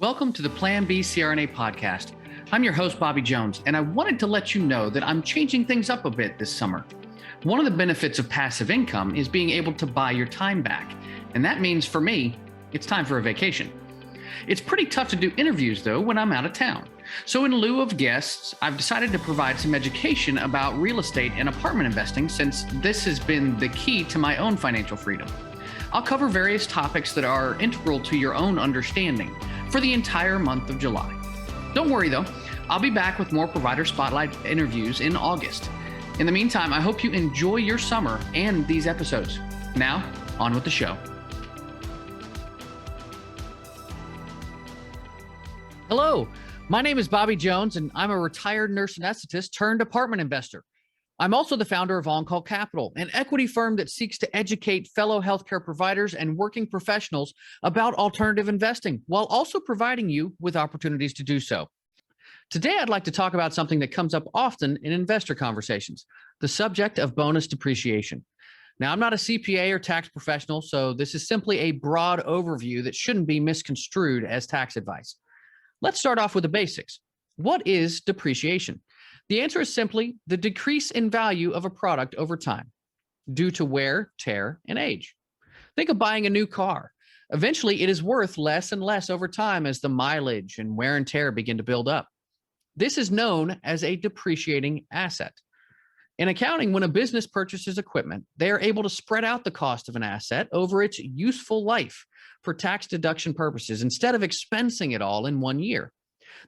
Welcome to the Plan B CRNA podcast. I'm your host, Bobby Jones, and I wanted to let you know that I'm changing things up a bit this summer. One of the benefits of passive income is being able to buy your time back, and that means for me, it's time for a vacation. It's pretty tough to do interviews, though, when I'm out of town. So in lieu of guests, I've decided to provide some education about real estate and apartment investing, since this has been the key to my own financial freedom. I'll cover various topics that are integral to your own understanding for the entire month of July. Don't worry though, I'll be back with more Provider Spotlight interviews in August. In the meantime, I hope you enjoy your summer and these episodes. Now, on with the show. Hello, my name is Bobby Jones, and I'm a retired nurse anesthetist turned apartment investor. I'm also the founder of On Call Capital, an equity firm that seeks to educate fellow healthcare providers and working professionals about alternative investing, while also providing you with opportunities to do so. Today, I'd like to talk about something that comes up often in investor conversations, the subject of bonus depreciation. Now, I'm not a CPA or tax professional, so this is simply a broad overview that shouldn't be misconstrued as tax advice. Let's start off with the basics. What is depreciation? The answer is simply the decrease in value of a product over time due to wear, tear, and age. Think of buying a new car. Eventually, it is worth less and less over time as the mileage and wear and tear begin to build up. This is known as a depreciating asset. In accounting, when a business purchases equipment, they are able to spread out the cost of an asset over its useful life for tax deduction purposes instead of expensing it all in 1 year.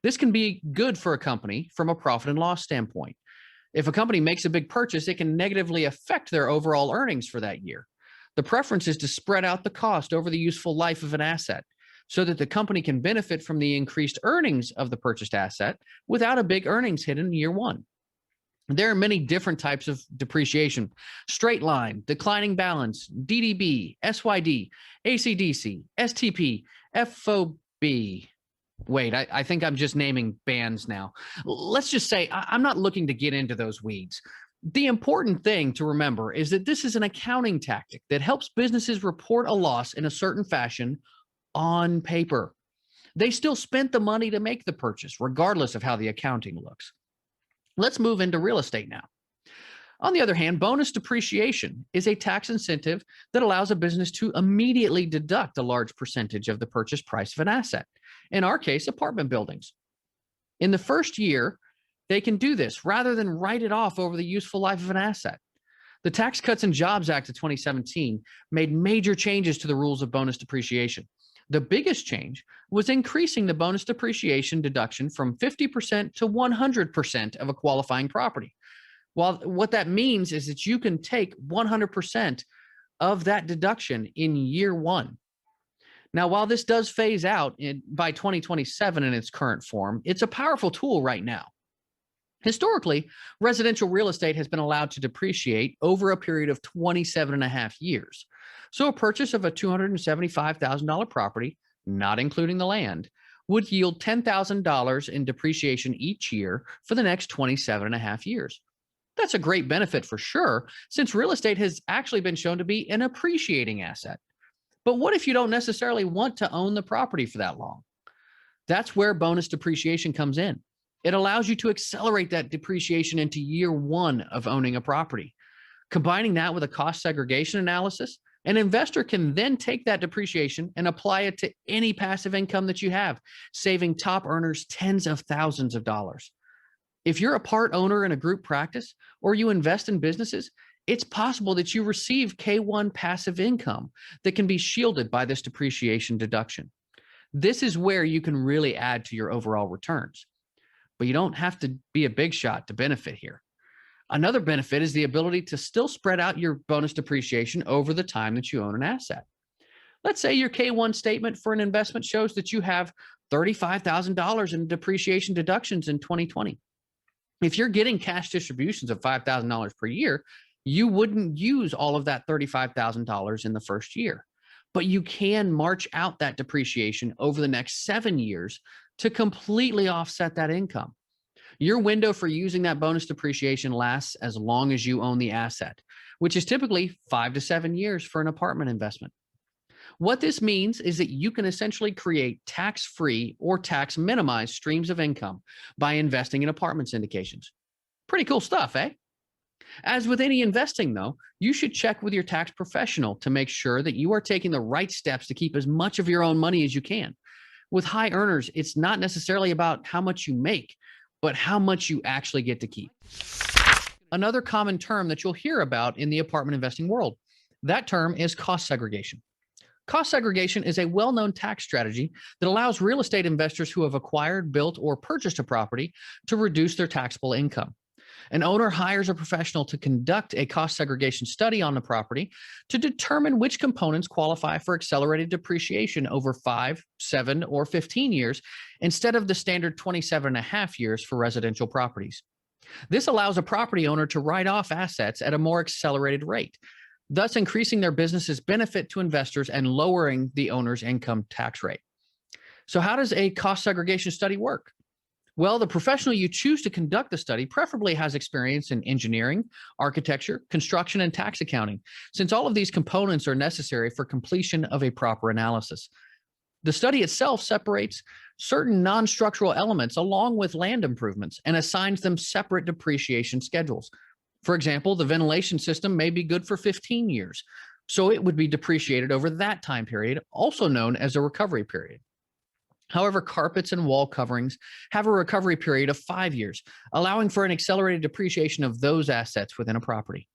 This can be good for a company from a profit and loss standpoint. If a company makes a big purchase, it can negatively affect their overall earnings for that year. The preference is to spread out the cost over the useful life of an asset so that the company can benefit from the increased earnings of the purchased asset without a big earnings hit in year one. There are many different types of depreciation: straight line, declining balance, DDB, SYD, ACDC, STP, FOB. Wait, I think I'm just naming bands now. Let's just say I'm not looking to get into those weeds. The important thing to remember is that this is an accounting tactic that helps businesses report a loss in a certain fashion on paper. They still spent the money to make the purchase, regardless of how the accounting looks. Let's move into real estate now. On the other hand, bonus depreciation is a tax incentive that allows a business to immediately deduct a large percentage of the purchase price of an asset. In our case, apartment buildings. In the first year, they can do this rather than write it off over the useful life of an asset. The Tax Cuts and Jobs Act of 2017 made major changes to the rules of bonus depreciation. The biggest change was increasing the bonus depreciation deduction from 50% to 100% of a qualifying property. Well, what that means is that you can take 100% of that deduction in year one. Now, while this does phase out by 2027 in its current form, it's a powerful tool right now. Historically, residential real estate has been allowed to depreciate over a period of 27 and a half years. So a purchase of a $275,000 property, not including the land, would yield $10,000 in depreciation each year for the next 27 and a half years. That's a great benefit for sure, since real estate has actually been shown to be an appreciating asset. But what if you don't necessarily want to own the property for that long? That's where bonus depreciation comes in. It allows you to accelerate that depreciation into year one of owning a property. Combining that with a cost segregation analysis, an investor can then take that depreciation and apply it to any passive income that you have, saving top earners tens of thousands of dollars. If you're a part owner in a group practice or you invest in businesses, it's possible that you receive K1 passive income that can be shielded by this depreciation deduction. This is where you can really add to your overall returns. But you don't have to be a big shot to benefit here. Another benefit is the ability to still spread out your bonus depreciation over the time that you own an asset. Let's say your K1 statement for an investment shows that you have $35,000 in depreciation deductions in 2020. If you're getting cash distributions of $5,000 per year, you wouldn't use all of that $35,000 in the first year, but you can march out that depreciation over the next 7 years to completely offset that income. Your window for using that bonus depreciation lasts as long as you own the asset, which is typically 5 to 7 years for an apartment investment. What this means is that you can essentially create tax-free or tax-minimized streams of income by investing in apartment syndications. Pretty cool stuff, eh? As with any investing, though, you should check with your tax professional to make sure that you are taking the right steps to keep as much of your own money as you can. With high earners, it's not necessarily about how much you make, but how much you actually get to keep. Another common term that you'll hear about in the apartment investing world, that term is cost segregation. Cost segregation is a well-known tax strategy that allows real estate investors who have acquired, built, or purchased a property to reduce their taxable income. An owner hires a professional to conduct a cost segregation study on the property to determine which components qualify for accelerated depreciation over 5, 7, or 15 years instead of the standard 27.5 years for residential properties. This allows a property owner to write off assets at a more accelerated rate, thus increasing their business's benefit to investors and lowering the owner's income tax rate. So how does a cost segregation study work? Well, the professional you choose to conduct the study preferably has experience in engineering, architecture, construction, and tax accounting, since all of these components are necessary for completion of a proper analysis. The study itself separates certain non-structural elements along with land improvements and assigns them separate depreciation schedules. For example, the ventilation system may be good for 15 years, so it would be depreciated over that time period, also known as a recovery period. However, carpets and wall coverings have a recovery period of 5 years, allowing for an accelerated depreciation of those assets within a property.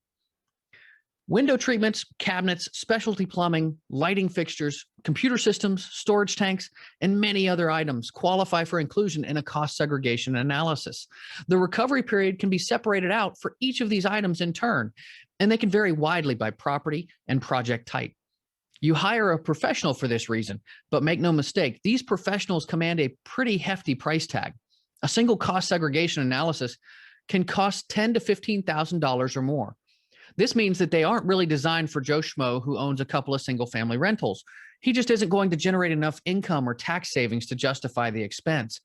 Window treatments, cabinets, specialty plumbing, lighting fixtures, computer systems, storage tanks, and many other items qualify for inclusion in a cost segregation analysis. The recovery period can be separated out for each of these items in turn, and they can vary widely by property and project type. You hire a professional for this reason, but make no mistake, these professionals command a pretty hefty price tag. A single cost segregation analysis can cost $10,000 to $15,000 or more. This means that they aren't really designed for Joe Schmo who owns a couple of single-family rentals. He just isn't going to generate enough income or tax savings to justify the expense.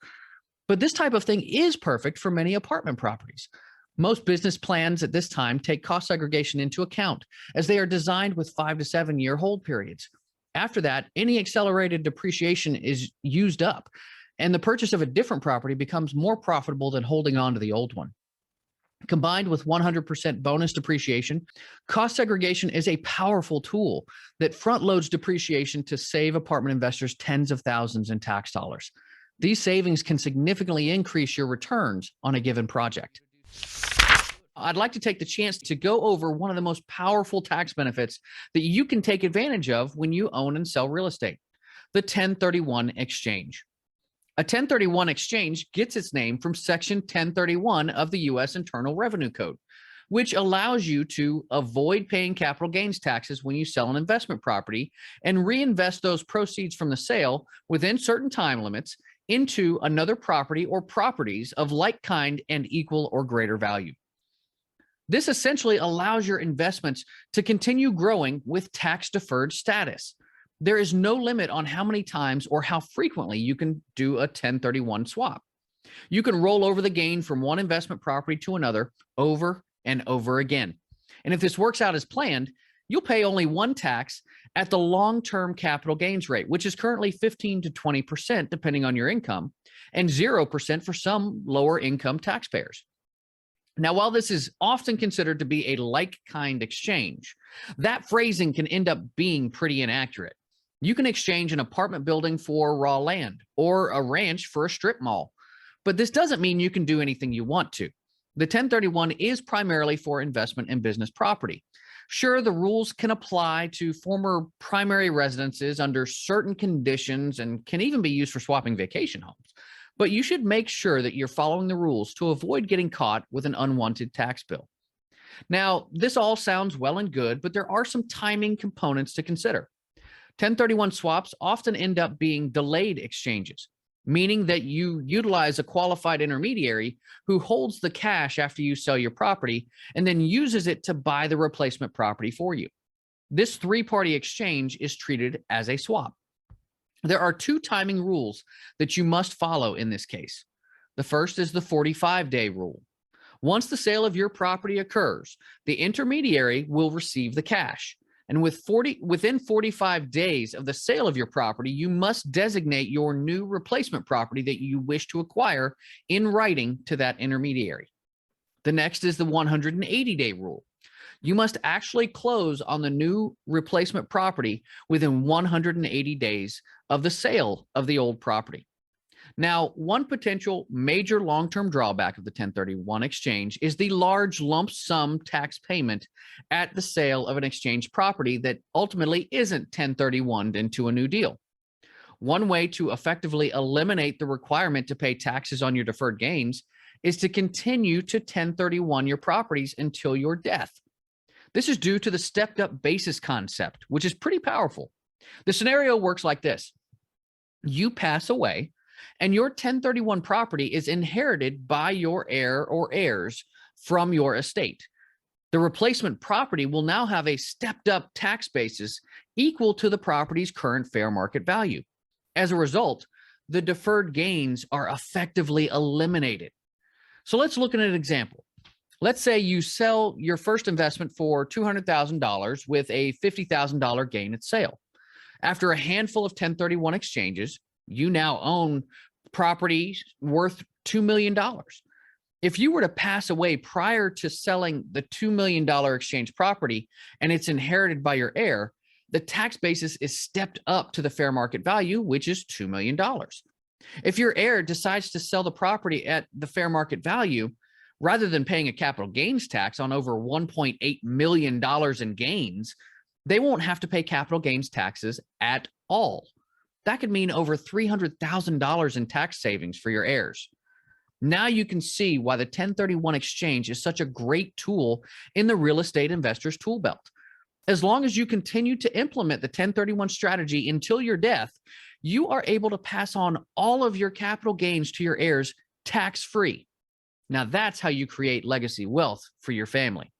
But this type of thing is perfect for many apartment properties. Most business plans at this time take cost segregation into account, as they are designed with 5 to 7 year hold periods. After that, any accelerated depreciation is used up, and the purchase of a different property becomes more profitable than holding on to the old one. Combined with 100% bonus depreciation, cost segregation is a powerful tool that front loads depreciation to save apartment investors tens of thousands in tax dollars. These savings can significantly increase your returns on a given project. I'd like to take the chance to go over one of the most powerful tax benefits that you can take advantage of when you own and sell real estate, the 1031 exchange. A 1031 exchange gets its name from Section 1031 of the U.S. Internal Revenue Code, which allows you to avoid paying capital gains taxes when you sell an investment property and reinvest those proceeds from the sale within certain time limits into another property or properties of like kind and equal or greater value. This essentially allows your investments to continue growing with tax-deferred status. There is no limit on how many times or how frequently you can do a 1031 swap. You can roll over the gain from one investment property to another over and over again. And if this works out as planned, you'll pay only one tax at the long-term capital gains rate, which is currently 15 to 20%, depending on your income, and 0% for some lower income taxpayers. Now, while this is often considered to be a like-kind exchange, that phrasing can end up being pretty inaccurate. You can exchange an apartment building for raw land or a ranch for a strip mall, but this doesn't mean you can do anything you want to. The 1031 is primarily for investment in business property. Sure, the rules can apply to former primary residences under certain conditions and can even be used for swapping vacation homes. But you should make sure that you're following the rules to avoid getting caught with an unwanted tax bill. Now, this all sounds well and good, but there are some timing components to consider. 1031 swaps often end up being delayed exchanges, meaning that you utilize a qualified intermediary who holds the cash after you sell your property and then uses it to buy the replacement property for you. This three-party exchange is treated as a swap. There are two timing rules that you must follow in this case. The first is the 45-day rule. Once the sale of your property occurs, the intermediary will receive the cash. And within 45 days of the sale of your property, you must designate your new replacement property that you wish to acquire in writing to that intermediary. The next is the 180-day rule. You must actually close on the new replacement property within 180 days of the sale of the old property. Now, one potential major long-term drawback of the 1031 exchange is the large lump sum tax payment at the sale of an exchange property that ultimately isn't 1031'd into a new deal. One way to effectively eliminate the requirement to pay taxes on your deferred gains is to continue to 1031 your properties until your death. This is due to the stepped up basis concept, which is pretty powerful. The scenario works like this. You pass away and your 1031 property is inherited by your heir or heirs from your estate. The replacement property will now have a stepped up tax basis equal to the property's current fair market value. As a result, the deferred gains are effectively eliminated. So let's look at an example. Let's say you sell your first investment for $200,000 with a $50,000 gain at sale. After a handful of 1031 exchanges, you now own property worth $2 million. If you were to pass away prior to selling the $2 million exchange property and it's inherited by your heir, the tax basis is stepped up to the fair market value, which is $2 million. If your heir decides to sell the property at the fair market value, rather than paying a capital gains tax on over $1.8 million in gains, they won't have to pay capital gains taxes at all. That could mean over $300,000 in tax savings for your heirs. Now you can see why the 1031 exchange is such a great tool in the real estate investor's tool belt. As long as you continue to implement the 1031 strategy until your death, you are able to pass on all of your capital gains to your heirs tax-free. Now that's how you create legacy wealth for your family.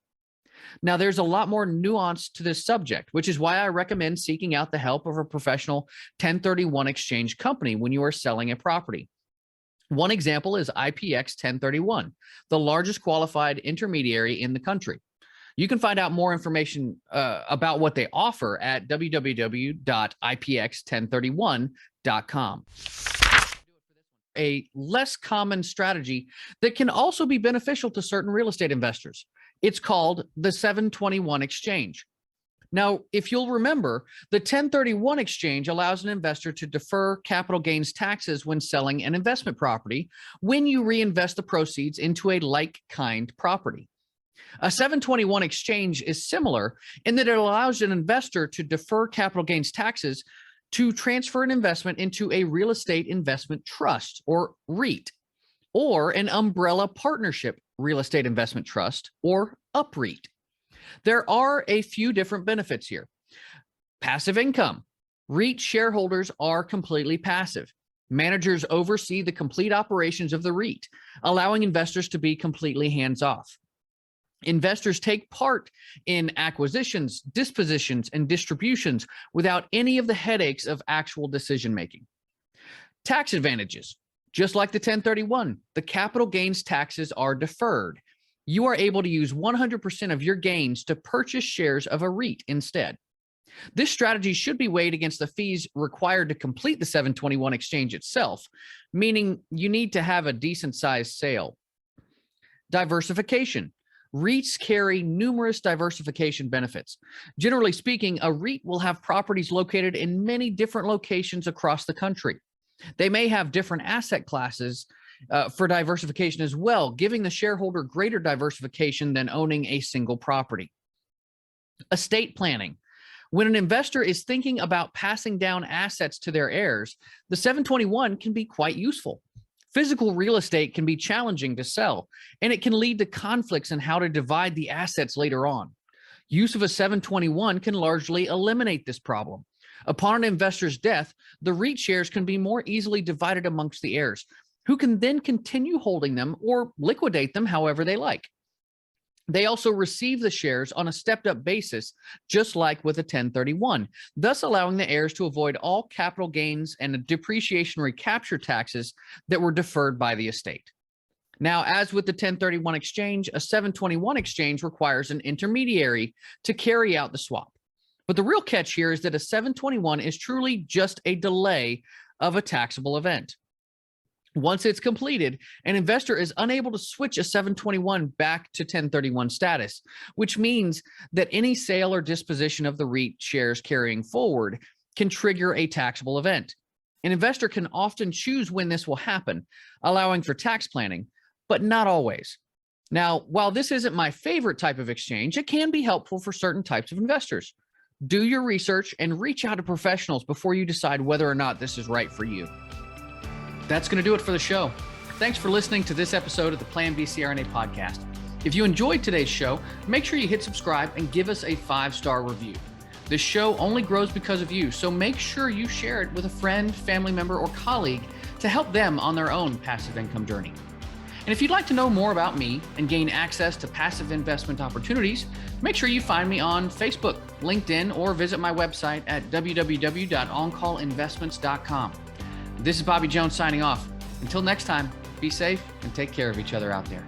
Now, there's a lot more nuance to this subject, which is why I recommend seeking out the help of a professional 1031 exchange company when you are selling a property. One example is IPX 1031, the largest qualified intermediary in the country. You can find out more information about what they offer at www.ipx1031.com. A less common strategy that can also be beneficial to certain real estate investors. It's called the 721 exchange. Now, if you'll remember, the 1031 exchange allows an investor to defer capital gains taxes when selling an investment property when you reinvest the proceeds into a like-kind property. A 721 exchange is similar in that it allows an investor to defer capital gains taxes to transfer an investment into a real estate investment trust, or REIT, or an umbrella partnership real estate investment trust, or UPREIT. There are a few different benefits here. Passive income. REIT shareholders are completely passive. Managers oversee the complete operations of the REIT, allowing investors to be completely hands-off. Investors take part in acquisitions, dispositions, and distributions without any of the headaches of actual decision-making. Tax advantages. Just like the 1031, the capital gains taxes are deferred. You are able to use 100% of your gains to purchase shares of a REIT instead. This strategy should be weighed against the fees required to complete the 721 exchange itself, meaning you need to have a decent-sized sale. Diversification. REITs carry numerous diversification benefits. Generally speaking, a REIT will have properties located in many different locations across the country. They may have different asset classes for diversification as well, giving the shareholder greater diversification than owning a single property. Estate planning. When an investor is thinking about passing down assets to their heirs, the 721 can be quite useful. Physical real estate can be challenging to sell, and it can lead to conflicts in how to divide the assets later on. Use of a 721 can largely eliminate this problem. Upon an investor's death, the REIT shares can be more easily divided amongst the heirs, who can then continue holding them or liquidate them however they like. They also receive the shares on a stepped-up basis, just like with a 1031, thus allowing the heirs to avoid all capital gains and depreciation recapture taxes that were deferred by the estate. Now, as with the 1031 exchange, a 721 exchange requires an intermediary to carry out the swap. But the real catch here is that a 721 is truly just a delay of a taxable event. Once it's completed, an investor is unable to switch a 721 back to 1031 status, which means that any sale or disposition of the REIT shares carrying forward can trigger a taxable event. An investor can often choose when this will happen, allowing for tax planning, but not always. Now, while this isn't my favorite type of exchange, it can be helpful for certain types of investors. Do your research and reach out to professionals before you decide whether or not this is right for you. That's going to do it for the show. Thanks for listening to this episode of the Plan B CRNA podcast. If you enjoyed today's show, make sure you hit subscribe and give us a 5-star review. This show only grows because of you, so make sure you share it with a friend, family member, or colleague to help them on their own passive income journey. And if you'd like to know more about me and gain access to passive investment opportunities, make sure you find me on Facebook, LinkedIn, or visit my website at www.oncallinvestments.com. This is Bobby Jones signing off. Until next time, be safe and take care of each other out there.